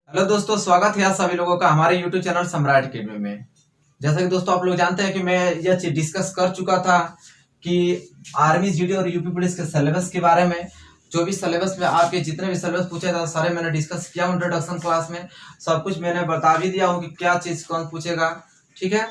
Hello दोस्तों, स्वागत है आप सभी लोगों का हमारे यूट्यूब चैनल सम्राट अकेडमी में। जैसा कि दोस्तों आप लोग जानते हैं कि मैं यह चीज डिस्कस कर चुका था कि आर्मी जीडी और यूपी पुलिस के सिलेबस के बारे में। जो भी सिलेबस में आपके जितने भी सिलेबस पूछे था सारे मैंने डिस्कस किया इंट्रोडक्शन क्लास में। सब कुछ मैंने बता भी दिया हूँ कि क्या चीज कौन पूछेगा। ठीक है,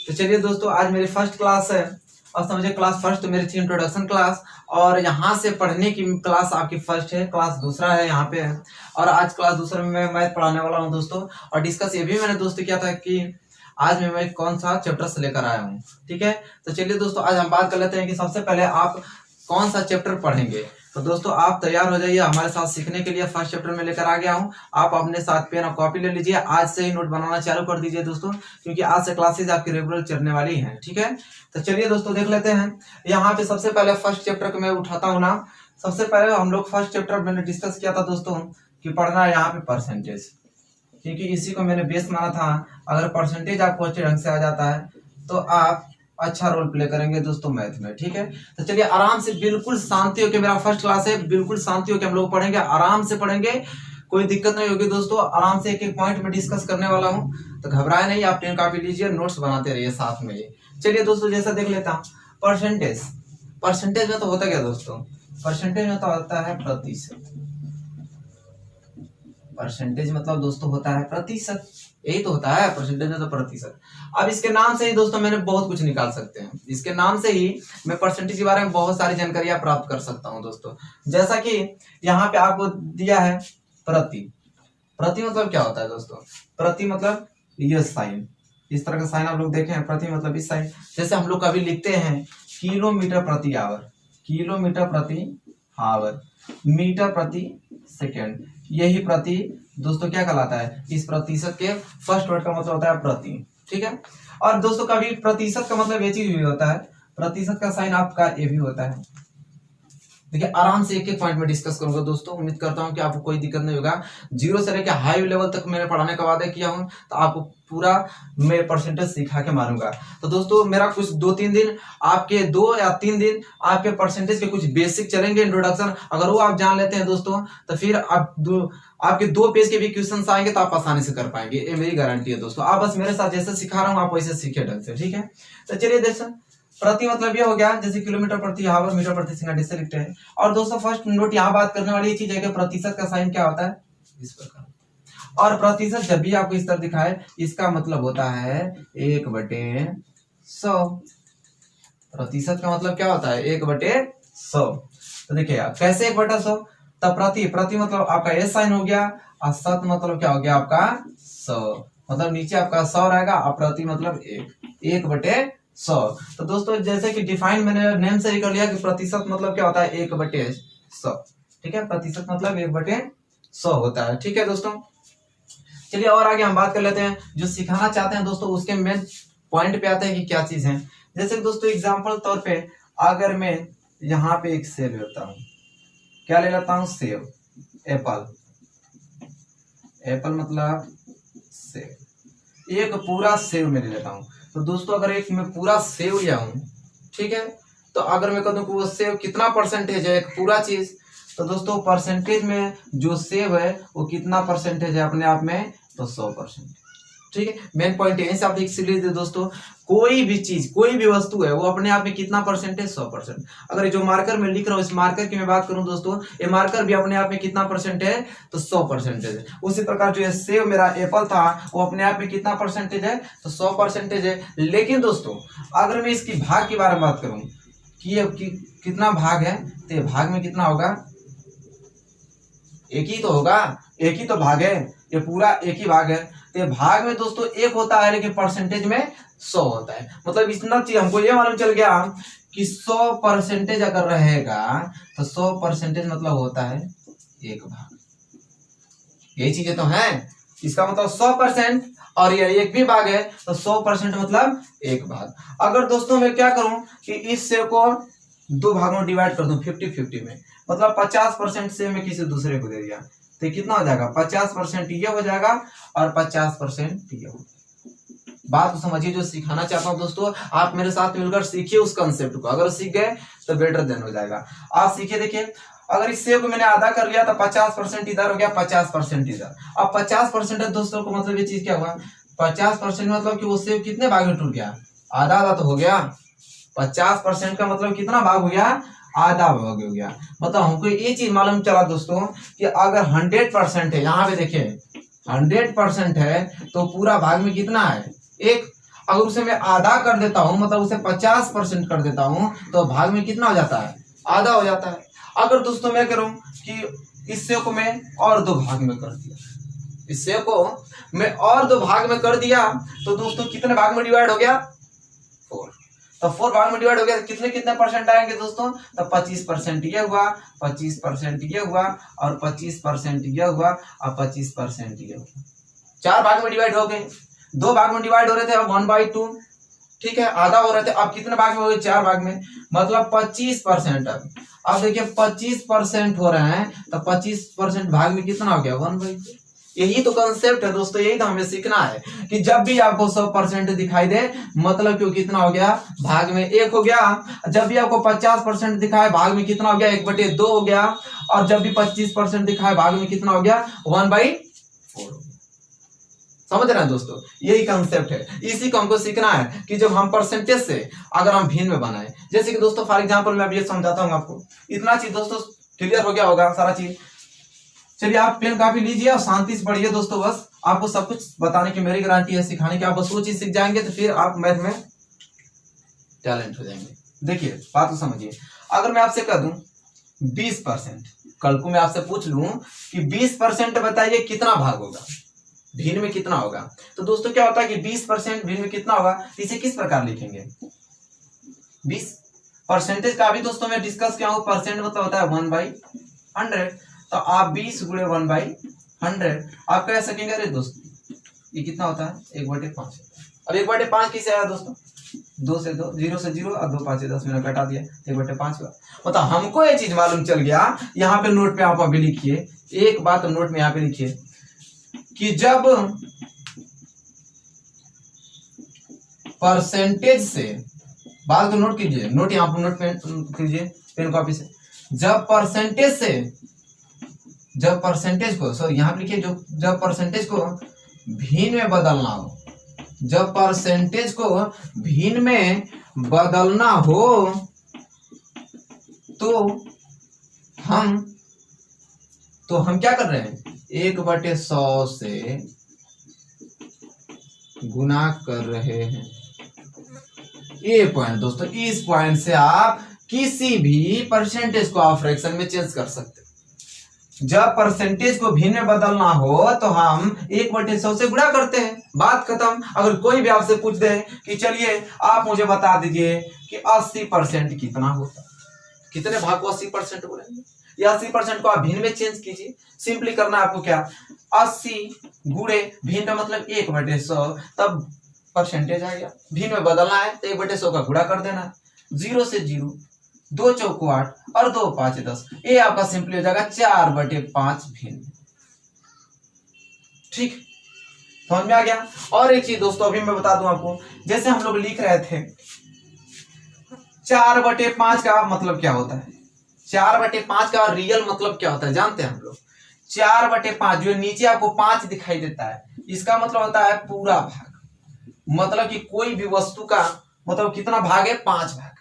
तो चलिए दोस्तों, आज मेरी फर्स्ट क्लास है और समझे क्लास फर्स्ट मेरी थी इंट्रोडक्शन क्लास, और यहाँ से पढ़ने की क्लास आपकी फर्स्ट है, क्लास दूसरा है यहाँ पे है। और आज क्लास दूसरे में मैं मैथ पढ़ाने वाला हूँ दोस्तों। और डिस्कस ये भी मैंने दोस्तों किया था कि आज मैं कौन सा चैप्टर से लेकर आया हूँ। ठीक है, तो चलिए दोस्तों, आज हम बात कर लेते हैं कि सबसे पहले आप कौन सा चैप्टर पढ़ेंगे। तो दोस्तों आप तैयार हो जाइए हमारे साथ सीखने के लिए। फर्स्ट चैप्टर में लेकर आ गया हूँ, आप अपने साथ पेन और कॉपी ले लीजिए। आज से ही नोट बनाना चालू कर दीजिए दोस्तों, क्योंकि आज से क्लासेज आपकी रेगुलर चलने वाली हैं। ठीक है, तो चलिए दोस्तों देख लेते हैं। यहाँ पे सबसे पहले फर्स्ट चैप्टर को मैं उठाता हूँ ना। सबसे पहले हम लोग फर्स्ट चैप्टर मैंने डिस्कस किया था दोस्तों कि पढ़ना है यहाँ पे परसेंटेज, क्योंकि इसी को मैंने बेस माना था। अगर परसेंटेज आपको अच्छे ढंग से आ जाता है तो आप अच्छा रोल प्ले करेंगे दोस्तों मैथ में। ठीक है, तो चलिए आराम से बिल्कुल शांति होकर, मेरा फर्स्ट क्लास है, बिल्कुल शांति होकर हम लोग पढ़ेंगे, आराम से पढ़ेंगे, कोई दिक्कत नहीं होगी दोस्तों। आराम से एक एक पॉइंट में डिस्कस करने वाला हूँ, तो घबराए नहीं, आप पेन कॉपी लीजिए, नोट्स बनाते रहिए साथ में। ये चलिए दोस्तों, जैसा देख लेता हूँ परसेंटेज। परसेंटेज में तो होता क्या दोस्तों, परसेंटेज में तो होता है प्रतिशत। परसेंटेज मतलब दोस्तों होता है प्रतिशत, यही तो होता है परसेंटेज में तो प्रतिशत। अब इसके नाम से ही दोस्तों मैंने बहुत कुछ निकाल सकते हैं। इसके नाम से ही मैं परसेंटेज के बारे में बहुत सारी जानकारियां प्राप्त कर सकता हूं दोस्तों। जैसा कि यहाँ पे आपको दिया है प्रति। प्रति मतलब क्या होता है दोस्तों, प्रति मतलब ये साइन, इस तरह का साइन आप लोग देखे हैं। प्रति मतलब इस साइन, जैसे हम लोग कभी लिखते हैं किलोमीटर प्रति आवर, किलोमीटर प्रति आवर, मीटर प्रति सेकेंड। यही प्रति दोस्तों क्या कहलाता है, इस प्रतिशत के फर्स्ट वर्ड का मतलब होता है प्रति। ठीक है, और दोस्तों कभी प्रतिशत का मतलब ये चीज भी होता है, प्रतिशत का साइन आपका ये भी होता है। देखिए आराम से एक एक पॉइंट में डिस्कस करूंगा दोस्तों। उम्मीद करता हूं कि आपको कोई दिक्कत नहीं होगा। जीरो से लेकर हाई लेवल तक मैंने पढ़ाने का वादा किया हूं, तो आपको पूरा मैं परसेंटेज सिखा के मारूंगा। तो दोस्तों मेरा कुछ 2-3 दिन, आपके 2 या 3 दिन आपके परसेंटेज के कुछ बेसिक चलेंगे, इंट्रोडक्शन। अगर वो आप जान लेते हैं दोस्तों, तो फिर आपके 2 पेज के भी क्वेश्चन आएंगे तो आप आसानी से कर पाएंगे, ये मेरी गारंटी है दोस्तों। आप बस मेरे साथ जैसे सिखा रहा हूँ आप वैसे सीखे ढंग से। ठीक है, तो चलिए दोस्तों, प्रति मतलब ये हो गया जैसे किलोमीटर प्रति आवर, मीटर प्रति सेकंड, इससे लिखते हैं। और दोस्तों फर्स्ट नोट यहाँ बात करने वाली चीज है कि प्रतिशत का साइन क्या होता है, इस प्रकार। और प्रतिशत जब भी आपको इस तरह दिखाए, इसका मतलब होता है 1/100। प्रतिशत का मतलब क्या होता है 1/100। तो देखिए कैसे 1/100, तब प्रति, प्रति मतलब आपका एस साइन हो गया, और शत मतलब क्या हो गया आपका 100, मतलब नीचे आपका 100 रहेगा, और प्रति मतलब 1/100। तो दोस्तों जैसे कि डिफाइन मैंने नेम से ही कर लिया कि प्रतिशत मतलब क्या होता है 1/100। ठीक है, प्रतिशत मतलब 1/100 होता है। ठीक है दोस्तों, चलिए और आगे हम बात कर लेते हैं। जो सिखाना चाहते हैं दोस्तों उसके मेन पॉइंट पे आते हैं कि क्या चीज है। जैसे दोस्तों एग्जांपल तौर पे अगर मैं यहाँ पे एक सेब लेता हूँ, क्या ले लेता हूँ, सेब, एप्पल। एप्पल मतलब सेब, एक पूरा सेब मैं ले लेता हूँ। तो दोस्तों अगर एक मैं पूरा सेब लिया हूँ, ठीक है, तो अगर मैं कहूँ कि वो सेब कितना परसेंटेज है, एक पूरा चीज, तो दोस्तों परसेंटेज में जो सेब है वो कितना परसेंटेज है अपने आप में, तो 100%। ठीक है, मेन पॉइंट यहीं से आप देख लीजिए दोस्तों, कोई भी चीज, कोई भी वस्तु है वो अपने आप में कितना परसेंटेज, 100%। अगर ये जो मार्कर में लिख रहा हूँ, इस मार्कर की मैं बात करूं दोस्तों, ये मार्कर भी अपने आप में कितना परसेंटेज है, तो 100% है। उसी प्रकार जो ये सेब मेरा एप्पल था वो अपने आप में कितना परसेंटेज है, तो 100% है। लेकिन दोस्तों अगर मैं इसकी भाग के बारे में बात करूं कि ये कितना भाग है, तो ये भाग में कितना होगा, एक ही तो होगा, एक ही तो भाग है, ये पूरा एक ही भाग है। तो भाग में दोस्तों एक होता है, लेकिन परसेंटेज में 100 होता है। मतलब इतना चीज हमको ये मालूम चल गया कि 100% अगर रहेगा तो 100% मतलब होता है एक भाग। यही चीजें तो है, इसका मतलब 100% और ये एक भी भाग है, तो 100% मतलब एक भाग। अगर दोस्तों मैं क्या करूं कि इस सेब को 2 भागों में डिवाइड कर दूं 50-50 में, मतलब 50% से मैं किसी दूसरे को दे दिया, तो कितना हो जाएगा, 50% ये हो जाएगा और 50% ये हो। बात को समझिए, जो सिखाना चाहता हूं दोस्तों, आप मेरे साथ मिलकर सीखिए उस कंसेप्ट को। अगर सीख गए तो बेटर देन हो जाएगा। आप सीखिए, देखिए अगर इस सेव को मैंने आधा कर लिया तो 50% इधर हो गया, 50% इधर। अब 50% है दोस्तों को मतलब ये चीज क्या हुआ, 50% मतलब कि वो सेव कितने भाग में टूट गया, आधा आधा तो हो गया। 50% का मतलब कितना भाग हो गया, आधा भाग हो गया। मतलब हमको ये चीज मालूम चला दोस्तों कि अगर 100% है, यहाँ पे देखिए 100% है तो पूरा भाग में कितना है, एक। अगर उसे मैं आधा कर देता हूं, मतलब उसे 50% कर देता हूं, तो भाग में कितना हो जाता है, आधा हो जाता है। अगर दोस्तों मैं करूं कि इस सेव को मैं और दो भाग में कर दिया, इस सेव को मैं और दो भाग में कर दिया, तो दोस्तों कितने भाग में डिवाइड हो गया, 4। तो 4 भाग में डिवाइड हो गया तो कितने कितने परसेंट आएंगे दोस्तों, तो 25% ये हुआ, 25% ये हुआ, और 25% ये हुआ, और 25% ये हुआ। 4 भाग में डिवाइड हो गए, 2 भाग में डिवाइड हो रहे थे, अब 1/2, ठीक है, आधा हो रहे थे, अब कितने भाग में हो गए, 4 भाग में, मतलब 25%। अब देखिए 25% हो रहे हैं तो 25% भाग में कितना हो गया, 1/2। यही तो कंसेप्ट है दोस्तों, यही तो हमें सीखना है कि जब भी आपको 100% दिखाई दे, मतलब कि कितना हो गया, भाग में 1 हो गया। जब भी आपको 50% दिखाए, भाग में कितना हो गया, 1/2 हो गया। और जब भी 25% दिखाए, भाग में कितना हो गया, 1/4। समझ रहे हैं दोस्तों, यही कंसेप्ट है, इसी को हमको सीखना है कि जब हम परसेंटेज से अगर हम भिन्न में बनाए, जैसे कि दोस्तों फॉर एग्जांपल मैं अब ये समझाता हूँ आपको। इतना चीज दोस्तों क्लियर हो गया होगा सारा चीज। चलिए आप पेन काफी लीजिए और शांति से पढ़िए दोस्तों, बस आपको सब कुछ बताने की मेरी गारंटी है, सिखाने की। आप बस वो चीज सीख जाएंगे तो फिर आप मैथ में टैलेंट हो जाएंगे। देखिए बात को समझिए, अगर मैं आपसे कह दूं 20%, कल को मैं आपसे पूछ लूं कि 20% बताइए कितना भाग होगा, भिन्न में कितना होगा, तो दोस्तों क्या होता है कि 20% भिन्न में कितना होगा, इसे किस प्रकार लिखेंगे, 20% का भी दोस्तों मैं डिस्कस किया हूं, परसेंट मतलब होता है 1/100। तो आप 20 गुणे 1/100 आप कह सकेंगे, अरे दोस्तों ये कितना होता है, 1/5। अब 1/5 किसे आया दोस्तों, 2 से 2, 0 से 0 और 2 5 10 मैंने घटा दिया, 1/5 हुआ। मतलब हमको ये चीज मालूम चल गया। यहाँ पे नोट पे आप अभी लिखिए, एक बात नोट में यहाँ पे लिखिए कि जब परसेंटेज से, बात को नोट कीजिए, नोट यहाँ पर नोट पे कीजिए पेन कॉपी से, जब परसेंटेज को सॉरी यहाँ पे लिखिए, जब परसेंटेज को भिन्न में बदलना हो, जब परसेंटेज को भिन्न में बदलना हो तो हम क्या कर रहे हैं, 1/100 से गुना कर रहे हैं। ये पॉइंट दोस्तों, इस पॉइंट से आप किसी भी परसेंटेज को आप फ्रैक्शन में चेंज कर सकते हैं। जब परसेंटेज को भिन्न में बदलना हो तो हम 1/100 से गुणा करते हैं, बात खत्म। अगर कोई भी आपसे पूछ दे कि चलिए आप मुझे बता दीजिए कि 80% कितना होता है, कितने भाग को 80% बोलेंगे, या 80% को आप भिन्न में चेंज कीजिए। सिंपली करना है आपको क्या, 80 गुणे भिन्न मतलब 1/100, तब परसेंटेज आ गया। भिन्न में बदलना है तो 1/100 का गुणा कर देना है, 0 से 0, 2 चौको 8 और 2 5 10, ये आपका सिंपली हो जाएगा 4/5 भिन्न। ठीक, समझ में आ गया। और एक चीज दोस्तों अभी मैं बता दूं आपको, जैसे हम लोग लिख रहे थे 4/5 का मतलब क्या होता है, 4/5 का रियल मतलब क्या होता है जानते हैं हम लोग। 4/5 जो नीचे आपको 5 दिखाई देता है, इसका मतलब होता है पूरा भाग। मतलब कि कोई भी वस्तु का मतलब कितना भाग है, 5 भाग,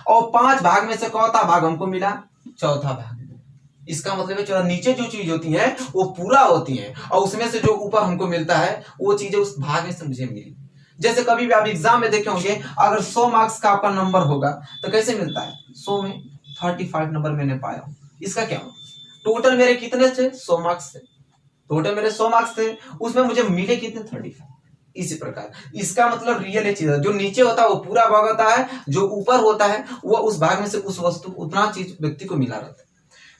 और 5 भाग में से कौन सा भाग हमको मिला, चौथा भाग। इसका मतलब है नीचे जो चीज होती है वो पूरा होती है, और उसमें से जो ऊपर हमको मिलता है वो चीजें उस भाग में से मुझे मिली। जैसे कभी भी आप एग्जाम में देखे होंगे, अगर 100 मार्क्स का आपका नंबर होगा तो कैसे मिलता है, 100 में 35 नंबर मैंने पाया। इसका क्या, टोटल मेरे कितने थे, 100 मार्क्स थे, टोटल मेरे 100 मार्क्स थे, उसमें मुझे मिले कितने, 35। इसी प्रकार इसका मतलब रियल चीज है, जो नीचे होता है वो पूरा भाग होता है, जो ऊपर होता है वो उस भाग में से उस वस्तु उतना चीज व्यक्ति को मिला रहता है।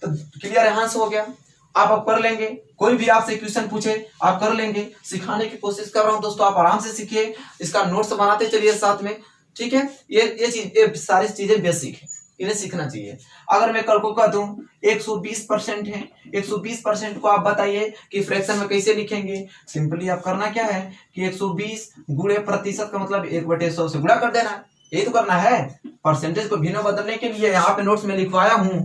तो क्लियर यहाँ से हो गया, आप अब कर लेंगे। कोई भी आपसे क्वेश्चन पूछे आप कर लेंगे, सिखाने की कोशिश कर रहा हूं दोस्तों, आप आराम से सीखिए, इसका नोट्स बनाते चलिए साथ में, ठीक है। ये सारी चीजें बेसिक है, इन्हें सीखना चाहिए। अगर मैं कल को कह दूं 120% है, 120% को आप बताइए कि फ्रैक्शन में कैसे लिखेंगे। सिंपली आप करना क्या है कि 120 गुणे प्रतिशत का मतलब 1/100 से गुणा कर देना है। यही तो करना है। परसेंटेज को भिन्न बदलने के लिए यहाँ पे नोट्स में लिखवाया हूं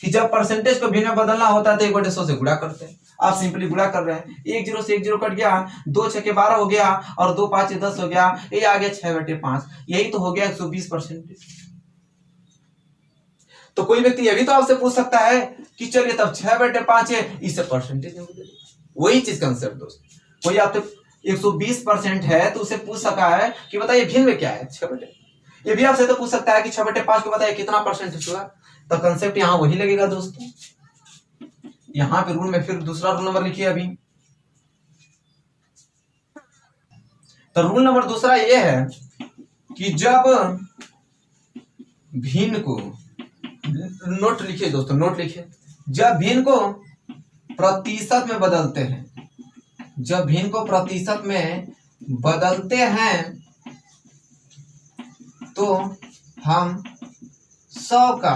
कि जब परसेंटेज को भिन्न बदलना होता है तो 1/100 से गुणा करते हैं। आप सिंपली गुणा कर रहे हैं, 1 0 से 1 0 कट गया, 2 6 12 हो गया और 2 5 10 हो गया, ये आ गया 6/5। यही तो हो गया 120%। तो कोई व्यक्ति ये भी तो आपसे पूछ सकता है कि चलिए तब 6/5 है, इससे परसेंटेज नहीं बदलेगी। वही चीज कंसेप्ट दोस्त, कोई आपसे 120% है तो उसे पूछ सका है कि बताइए भिन्न में क्या है 6/5। ये भी आपसे तो पूछ सकता है कि 6/5 को बताइए कितना परसेंटेज हुआ। तो कंसेप्ट यहाँ वही लगेगा दोस्तों। यहाँ पे रूल में फिर दूसरा रूल नंबर लिखिए अभी। तो रूल नंबर दूसरा ये है कि जब भिन्न को, नोट लिखिए दोस्तों, नोट लिखिए, जब भिन्न को प्रतिशत में बदलते हैं, जब भिन्न को प्रतिशत में बदलते हैं तो हम 100 का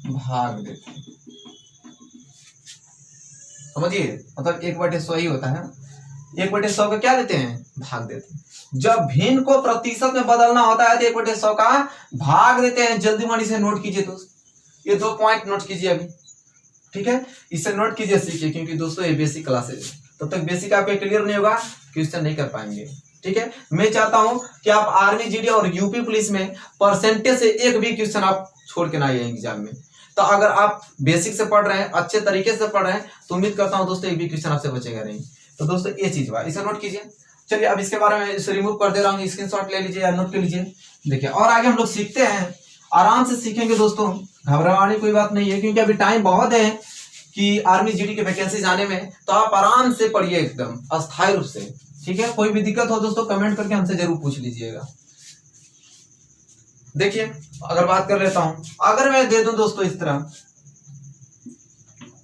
भाग देते हैं। समझिए, मतलब 1/100 ही होता है। 1/100 का क्या देते हैं? भाग देते हैं। जब भिन्न को प्रतिशत में बदलना होता है तो 1/100 का भाग देते हैं। जल्दी मनी से नोट कीजिए दोस्त, ये 2 पॉइंट नोट कीजिए अभी, ठीक है? इसे नोट कीजिए, सीखिए, क्योंकि दोस्तों ये बेसिक क्लासेज है। तब तक बेसिक आपके क्लियर नहीं होगा, क्वेश्चन नहीं कर पाएंगे, ठीक है? मैं चाहता हूं कि आप आर्मी, जीडी और यूपी पुलिस में परसेंटेज से एक भी क्वेश्चन आप छोड़ के ना आइए एग्जाम में। तो अगर आप बेसिक से पढ़ रहे हैं, अच्छे तरीके से पढ़ रहे हैं, तो उम्मीद करता हूं दोस्तों एक भी क्वेश्चन आपसे बचेगा नहीं। तो दोस्तों ये चीज हुआ, इसे नोट कीजिए। चलिए अब इसके बारे में इसे रिमूव कर दे रहा हूँ, स्क्रीनशॉट ले लीजिए या नोट कर लीजिए। देखिए, और आगे हम लोग सीखते हैं, आराम से सीखेंगे दोस्तों, घबराने कोई बात नहीं है, क्योंकि अभी टाइम बहुत है कि आर्मी जीडी की वैकेंसी जाने में। तो आप आराम से पढ़िए एकदम अस्थायी रूप से, ठीक है? कोई भी दिक्कत हो दोस्तों कमेंट करके हमसे जरूर पूछ लीजिएगा। देखिए, अगर बात कर लेता हूं, अगर मैं दे दूं दोस्तों इस तरह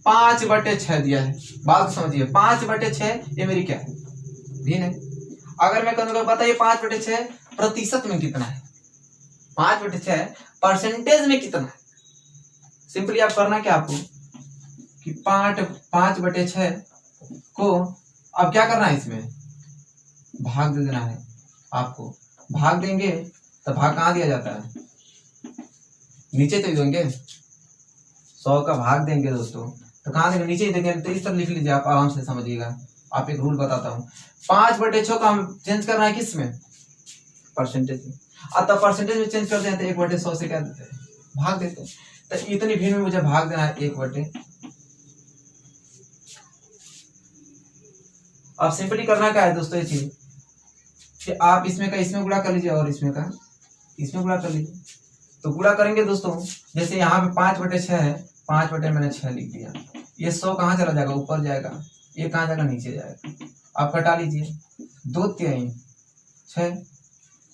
5/6 दिया है, बात समझिए, 5/6 ये मेरी क्या है? भिन्न है। अगर मैं कहूंगा बताइए 5/6 प्रतिशत में कितना है? 5/6 परसेंटेज में कितना है? सिंपली आप करना क्या आपको कि 5/6 को अब क्या करना है, इसमें भाग दे देना है। आपको भाग देंगे तो भाग कहाँ दिया जाता है? नीचे तो देंगे, 100 का भाग देंगे दोस्तों तो कहाँ देंगे? नीचे ही देंगे। तो इस तरह लिख लीजिए, आप आराम से समझिएगा। आप एक रूल बताता हूँ, 5/6 का हम चेंज करना है किस में? परसेंटेज में। अब तब परसेंटेज में चेंज करते हैं तो 1/100 से क्या देते हैं? भाग देते हैं। तो इतनी भिन्न में मुझे भाग देना है 1/। अब सिंपली करना क्या है दोस्तों, ये चीज कि आप इसमें का इसमें गुणा कर लीजिए और इसमें का इसमें गुणा कर लीजिए। तो गुणा करेंगे दोस्तों, जैसे यहाँ पे 5/6 है, 5/ मैंने 6 लिख दिया। ये 100 कहाँ चला जाएगा? ऊपर जाएगा। ये कहाँ जाएगा? नीचे जाएगा। आप कटा लीजिए, 2 3 6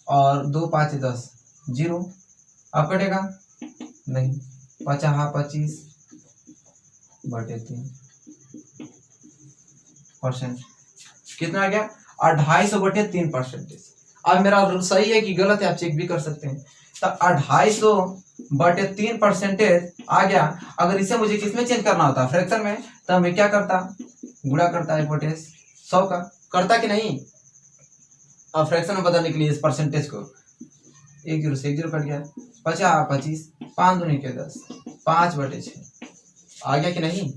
और 2 5 10 0। आप कटेगा नहीं, 25/3% कितना आ गया? 250/3%। अब मेरा सही है कि गलत है आप चेक भी कर सकते हैं। तो 250/3% आ गया। अगर इसे मुझे किसमें चेंज करना होता? फ्रैक्शन में। तो मैं क्या करता? गुणा करता 1/100 का, करता कि नहीं? अब फ्रैक्शन में बदलने के लिए इस परसेंटेज को 1 0 से 1 0 कट गया, 50 25 5 2 के 10 5/6 आ गया कि नहीं?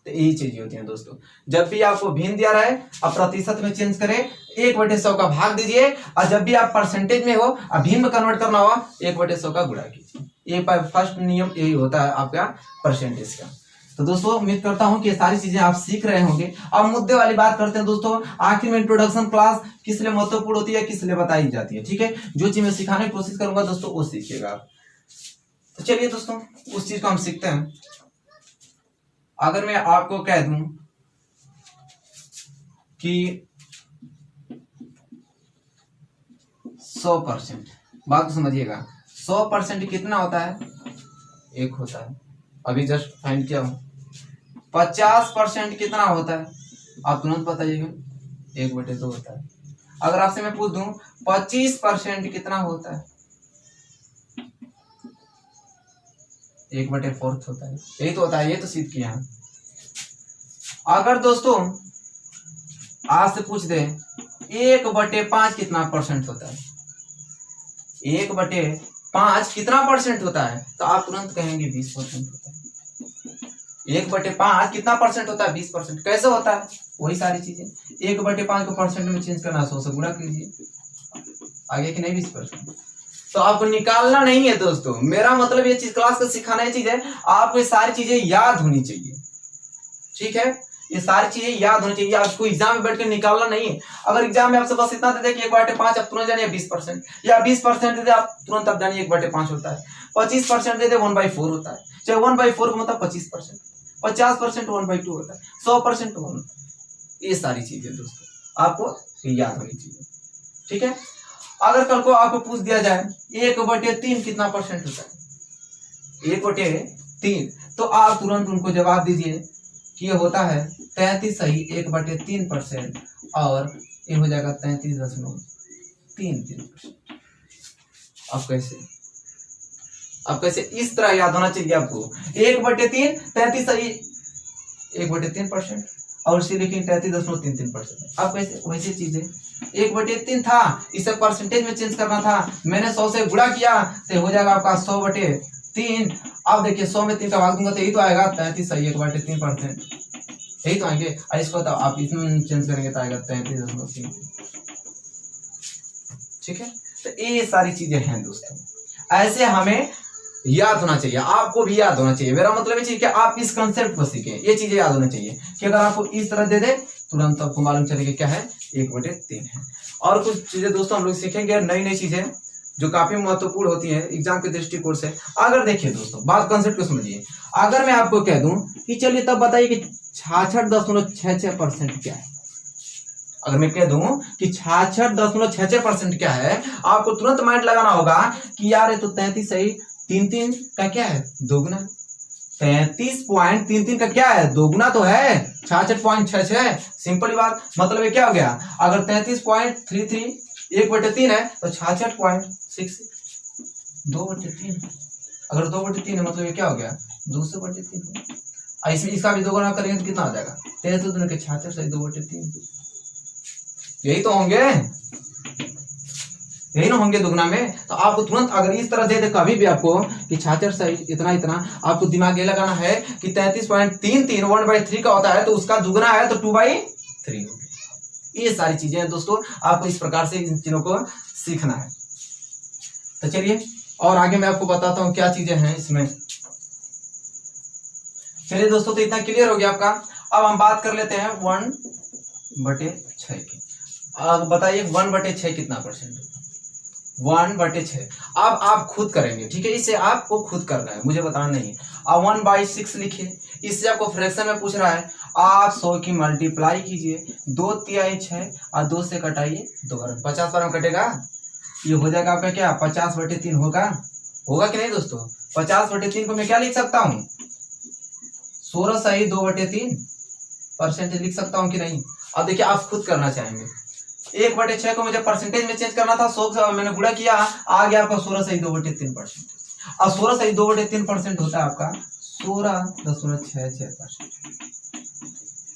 तो यही चीज होती है दोस्तों, जब भी आपको भिन्न दिया रहे आप प्रतिशत में चेंज करें, 1/100 का भाग दीजिए, और जब भी आप परसेंटेज में हो और भिन्न में कन्वर्ट करना हो 1/100 का गुणा कीजिए। ये फर्स्ट नियम यही होता है आपका परसेंटेज का। तो दोस्तों उम्मीद करता हूं कि ये सारी चीजें आप सीख रहे होंगे। अब मुद्दे वाली बात करते हैं दोस्तों, आखिर में इंट्रोडक्शन क्लास किस लिए महत्वपूर्ण होती है, किस लिए बताई जाती है, ठीक है? जो चीज मैं सिखाने की कोशिश करूंगा दोस्तों वो सीखिएगा आप। तो चलिए दोस्तों उस चीज को हम सीखते हैं। अगर मैं आपको कह दूं कि 100%, बात तो समझिएगा, 100% कितना होता है? 1 होता है। अभी जस्ट फाइंड किया हूं। 50% कितना होता है? आप तुरंत बताइएगा, 1/2 होता है। अगर आपसे मैं पूछ दूं 25% कितना होता है? 1/4 होता है। यही तो होता है, ये तो सीख किया। अगर दोस्तों आज से पूछ दे 1/5 कितना परसेंट होता है? 1/5 कितना परसेंट होता है? तो आप तुरंत कहेंगे 20% होता है। 1/5 कितना परसेंट होता है? 20%। कैसे होता है? वही सारी चीजें 1/5 को परसेंट में चेंज करना, 100 से गुणा कीजिए, आगे कि नहीं 20%। तो आपको निकालना नहीं है दोस्तों, मेरा मतलब ये चीज क्लास का सिखाना ये चीज है, आपको ये सारी चीजें याद होनी चाहिए, ठीक है? ये सारी चीजें याद होनी चाहिए, आपको एग्जाम में बैठ कर निकालना नहीं है। अगर एग्जाम में आपसे बस इतना दे दे कि 1/5 आप तुरंत जानिए 20%, या 20% दे दे आप तुरंत आप जानिए 1/5 होता है, 25% दे दे 1/4 होता है, चाहे 1/4 को मतलब 25%, 50% 1/2 होता है, 100% 1 होता है। ये सारी चीजें दोस्तों आपको याद होनी चाहिए, ठीक है? अगर कल को आपको पूछ दिया जाए 1/3 कितना परसेंट होता है? 1/3, तो आप तुरंत उनको जवाब दीजिए कि ये होता है 33 सही 1/3%, और ये हो जाएगा 33.33%। अब कैसे इस तरह याद होना चाहिए आपको, 1/3 33 सही 1/3%, और इसे लिखेंगे 33.33%। अब कैसे वैसे चीजें 1/3 था, इसे परसेंटेज में चेंज करना था, मैंने 100 से गुणा किया तो हो जाएगा आपका 100/3। अब देखिए 100 में 3 का भाग दूंगा तो यही तो आएगा 33 सही 1/3%, यही तो आएंगे। और इसको तो आप इसमें चेंज करेंगे तो आएगा 33.33, ठीक है? तो ये सारी चीजें हैं दोस्तों, ऐसे हमें याद होना चाहिए, आपको भी याद होना चाहिए। मेरा मतलब ये कि आप इस कंसेप्ट को सीखें, ये चीजें याद होनी चाहिए कि अगर आपको इस तरह दे दे तुरंत आपको मालूम चलेगा क्या है 1/3 है। और कुछ चीजें दोस्तों हम लोग सीखेंगे, नई नई चीजें जो काफी महत्वपूर्ण होती है एग्जाम के दृष्टिकोण से। अगर देखिए दोस्तों बात कंसेप्ट को समझिए, अगर मैं आपको कह दूं कि चलिए तब बताइए कि 66.66% क्या है। अगर मैं कह दूं कि 66.66% क्या है, आपको तुरंत माइंड लगाना होगा कि यार ये तो 33 सही 3 का क्या है दोगुना, 33.33 का क्या है दोगुना तो है 66.66। सिंपल बात, मतलब ये क्या हो गया, अगर 33.33 1/3 है तो 66.66 2/3, अगर 2/3 है मतलब ये क्या हो गया 2/3। इसमें इसका भी दोगुना करेंगे तो कितना हो जाएगा 33 के 66 सही 2/3, यही तो होंगे, यही ना होंगे दुगना में। तो आपको तुरंत अगर इस तरह दे दे कभी भी आपको कि 66 सही इतना इतना, आपको दिमाग ये लगाना है कि 33.33 1/3 का होता है तो उसका दुगना है तो 2/3 हो गया। ये सारी चीजें हैं दोस्तों, आपको इस प्रकार से इन चीजों को सीखना है। तो चलिए और आगे मैं आपको बताता हूँ क्या चीजें हैं इसमें। चलिए दोस्तों, तो इतना क्लियर हो गया आपका। अब हम बात कर लेते हैं 1/6 की। अब बताइए 1/6 कितना परसेंट होगा? 1/6 अब आप खुद करेंगे, ठीक है? इसे आपको खुद करना है, मुझे बताना नहीं। अब 1/6 लिखिए, इससे आपको फ्रैक्शन में पूछ रहा है, आप 100 की मल्टीप्लाई कीजिए, 2×3 6 और 2 से कटाइए 2 बार 50 बार में कटेगा, ये हो जाएगा आपका क्या 50/3 होगा कि नहीं दोस्तों? 50/3 को मैं क्या लिख सकता हूँ 16 सही 2/3% लिख सकता हूँ कि नहीं? अब देखिए आप खुद करना चाहेंगे, 1/6 को मुझे परसेंटेज में चेंज करना था, 100 से मैंने गुणा किया, आ गया आपका 16 सही 2/3%। अब 16 सही 2/3% होता है आपका 16.66%।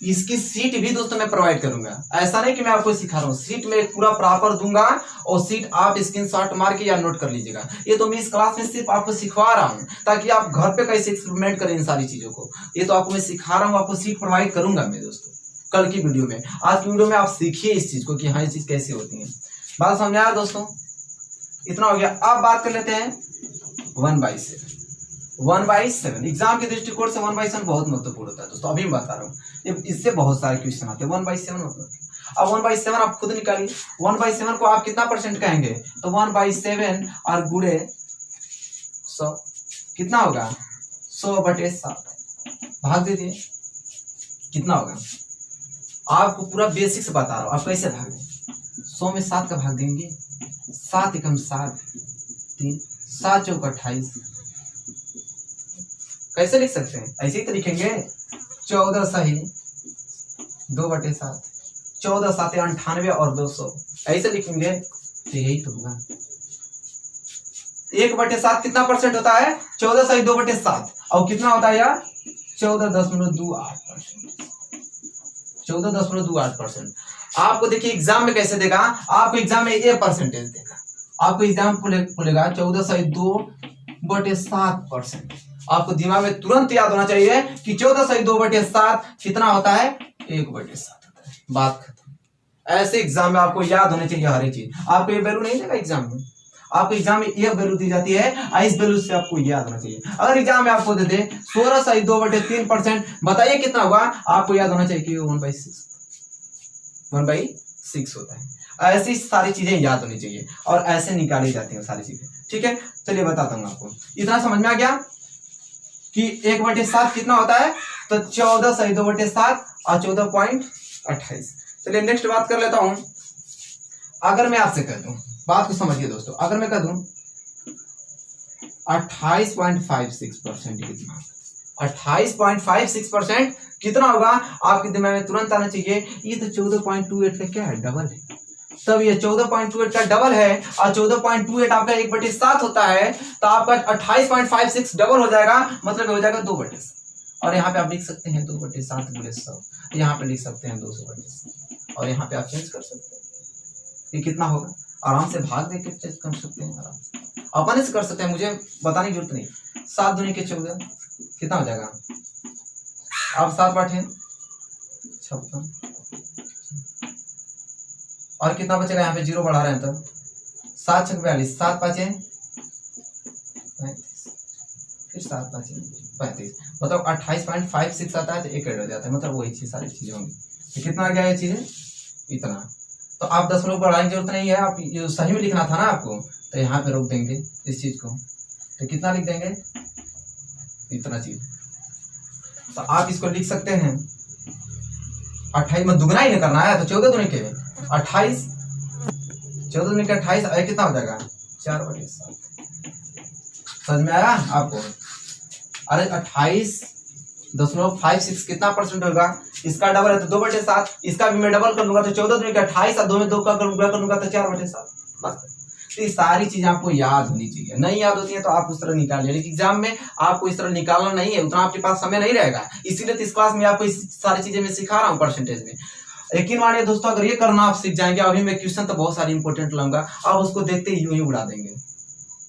इसकी सीट भी दोस्तों मैं प्रोवाइड करूंगा, ऐसा नहीं कि मैं आपको सिखा रहा हूँ, सीट में पूरा प्रॉपर दूंगा और सीट आप स्क्रीनशॉट मार के या नोट कर लीजिएगा। ये तो मैं इस क्लास में सिर्फ आपको सिखवा रहा हूँ ताकि आप घर पे कैसे एक्सपेरिमेंट करें इन सारी चीजों को। ये तो आपको मैं सिखा रहा हूँ, आपको सीट प्रोवाइड करूंगा मैं दोस्तों कल की वीडियो में। आज की वीडियो में आप सीखिए इस चीज को कि हाँ ये चीज कैसे होती है। बात समझ आया दोस्तों? इतना हो गया। अब बात कर लेते हैं 1/7। 1/7 एग्जाम के दृष्टिकोण से 1/7 बहुत महत्वपूर्ण होता है दोस्तों, अभी मैं बता रहा हूँ, इससे बहुत सारे क्वेश्चन आते हैं 1/7 मतलब। अब 1/7 आप खुद निकालिए, 1/7 को आप कितना परसेंट कहेंगे? तो 1/7 और गुणे 100 कितना होगा 100/7, भाग दीजिए कितना होगा। आपको पूरा बेसिक्स बता रहा हूँ, आप कैसे भाग दें। 100 में 7 का भाग देंगे, 7 एकम 7 3 7 चौक 28। कैसे लिख सकते हैं? ऐसे ही तो लिखेंगे 14 सही 2/7, 14 7 98 और 200 ऐसे लिखेंगे तो यही तो होगा। 1/7 कितना परसेंट होता है? 14 सही 2/7 और कितना होता है यार 14.28%। 14.28%। आपको देखिए एग्जाम में कैसे देगा, आपको एग्जाम में ये परसेंटेज देगा आपको एग्जाम खुलेगा 1402/7%। आपको दिमाग में तुरंत याद होना चाहिए कि 1402/7 कितना होता है, 1/7 होता है। बात खत्म। ऐसे एग्जाम में आपको याद होनी चाहिए हर एक चीज। आपको ये वैल्यू नहीं देगा एग्जाम में, आपको एग्जाम में एक वैल्यू दी जाती है, इस वैल्यू से आपको याद होना चाहिए। अगर एग्जाम में आपको दे दे 16/2/3%, बताइए कितना होगा, आपको याद होना चाहिए कि 1/6 होता है। ऐसी सारी चीजें याद होनी चाहिए और ऐसे निकाली जाती हैं सारी चीजें। ठीक है, चलिए बताता हूँ आपको। इतना समझ में आ गया कि 1/7 कितना होता है, तो 14/2/7 और 14.28। चलिए नेक्स्ट बात कर लेता हूं। अगर मैं आपसे कह दूं, बात को समझिए दोस्तों, अगर मैं कह दूं 28.56% कितना, 28.56% कितना होगा, आपके दिमाग में तुरंत आना चाहिए, ये तो 14.28 का क्या है, डबल है। तब ये 14.28 का डबल है और 14.28 आपका 1/7 होता है, तो आपका 28.56 डबल हो जाएगा, मतलब हो जाएगा 2/7। और यहाँ पे आप लिख सकते हैं 2/7/100, यहाँ पे लिख सकते हैं 200/7, और यहाँ पे आप चेंज कर सकते हैं। ये कितना होगा, आराम से भाग देके चेंज कर सकते हैं, आराम से अपन से कर सकते हैं, मुझे बताने की जरूरत नहीं। 7 दूनी के 14 कितना हो जाएगा, आप 7 बांटे 56, और कितना बचेगा, यहाँ पे 0 बढ़ा रहे हैं, तब 7 छक 42, 7 5 35, फिर 7 5 35, मतलब 28.56 आता है, तो 1 ऐड हो जाता है, मतलब वही चीज सारी चीजें होंगी। तो कितना आ गया ये चीजें, इतना। तो आप 10 लोग बढ़ाने की जरूरत नहीं है, आप ये सही में लिखना था ना आपको, तो यहाँ पे रोक देंगे इस चीज को, तो कितना लिख देंगे, इतना चीज। तो आप इसको लिख सकते हैं 28 में दुगना ही नहीं करना है, तो 14 दूनी के 28, 14 दूनी के 28, कितना हो जाएगा 4/7। समझ में आया आपको। अरे 28.56 कितना परसेंट होगा, इसका डबल है तो 2/7, इसका भी मैं डबल कर लूंगा तो 14 दूनी के 28 और 2 में 2 का कर लूंगा तो 4/7। बस तो ये सारी चीजें आपको याद होनी चाहिए। नहीं याद होती है तो आप उस तरह निकालिए, लेकिन एग्जाम में आपको इस तरह निकालना नहीं है, उतना आपके पास समय नहीं रहेगा। इसीलिए तो इस क्लास में आपको इस सारी चीजें मैं सिखा रहा हूँ परसेंटेज में। यकीन मानिए दोस्तों, अगर ये करना आप सीख जाएंगे, अभी मैं क्वेश्चन तो बहुत सारी इंपॉर्टेंट लाऊंगा, आप उसको देखते ही यूं ही उड़ा देंगे।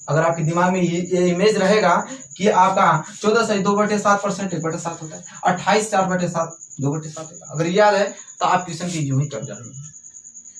अगर आपके दिमाग में ये इमेज रहेगा कि आपका 14/2/7% 1/7 होता है, 28 4/7 2/7 होता है, अगर याद है तो आप क्वेश्चन की यूं ही कर जाएंगे।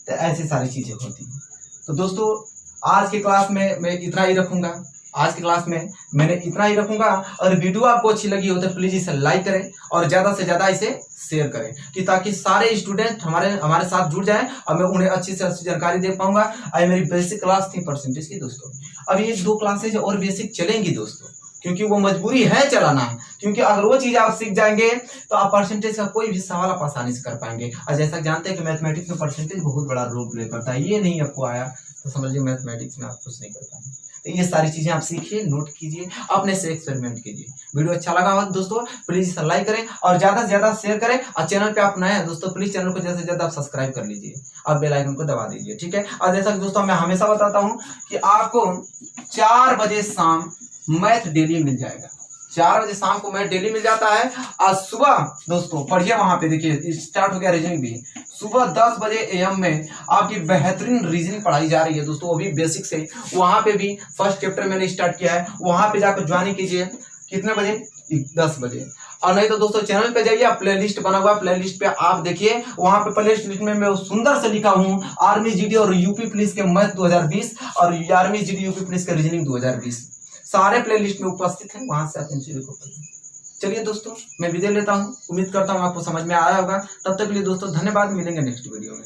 तो ऐसी सारी चीजें होती हैं। तो दोस्तों आज की क्लास में मैं इतना ही रखूंगा, आज की क्लास में मैंने इतना ही रखूंगा। और वीडियो आपको अच्छी लगी हो तो प्लीज इसे लाइक करें और ज्यादा से ज्यादा इसे शेयर करें, कि ताकि सारे स्टूडेंट हमारे साथ जुड़ जाएं और मैं उन्हें अच्छी से अच्छी जानकारी दे पाऊंगा। आज मेरी बेसिक क्लास थी परसेंटेज की दोस्तों, अब ये 2 क्लासेज और बेसिक चलेंगी दोस्तों, क्योंकि वो मजबूरी है चलाना, क्योंकि अगर वो चीज आप सीख जाएंगे तो आप परसेंटेज का कोई भी सवाल आप आसानी से कर पाएंगे। और जैसा जानते हैं कि मैथमेटिक्स में परसेंटेज बहुत बड़ा रोल प्ले करता है, ये नहीं आपको आया तो समझिए मैथमेटिक्स में आप कुछ नहीं कर पाएंगे। तो ये सारी चीजें आप सीखिए, नोट कीजिए, अपने से एक्सपेरिमेंट कीजिए। वीडियो अच्छा लगा हो दोस्तों प्लीज इसे लाइक करें और ज्यादा से ज्यादा शेयर करें, और चैनल पे आप नए हैं दोस्तों प्लीज चैनल को ज्यादा से ज्यादा आप सब्सक्राइब कर लीजिए और बेल आइकन को दबा दीजिए, ठीक है। और जैसा कि दोस्तों मैं हमेशा बताता हूँ कि आपको 4 बजे शाम मैथ डेली मिल जाएगा, 4 बजे शाम को मैथ डेली मिल जाता है। आज सुबह दोस्तों पढ़िए, वहां पे देखिए स्टार्ट हो गया रीजनिंग भी, सुबह 10 बजे AM में आपकी बेहतरीन रीजनिंग पढ़ाई जा रही है दोस्तों, वो भी बेसिक से। वहां पे भी फर्स्ट चैप्टर मैंने स्टार्ट किया है, वहां पे जाकर ज्वाइन कीजिए। कितने बजे, 10 बजे। और नहीं तो दोस्तों चैनल पे जाइए, प्लेलिस्ट बना हुआ है, प्लेलिस्ट पे आप देखिए, वहां पे प्लेलिस्ट में मैं सुंदर से लिखा हूँ आर्मी जीडी और यूपी पुलिस के मैथ 2020 और आर्मी जीडी यूपी पुलिस के रीजनिंग 2020 सारे प्लेलिस्ट में उपस्थित हैं, वहां से आप इन चीजों को पढ़िए। चलिए दोस्तों मैं विदा लेता हूँ, उम्मीद करता हूँ आपको समझ में आया होगा। तब तक के लिए दोस्तों धन्यवाद, मिलेंगे नेक्स्ट वीडियो में।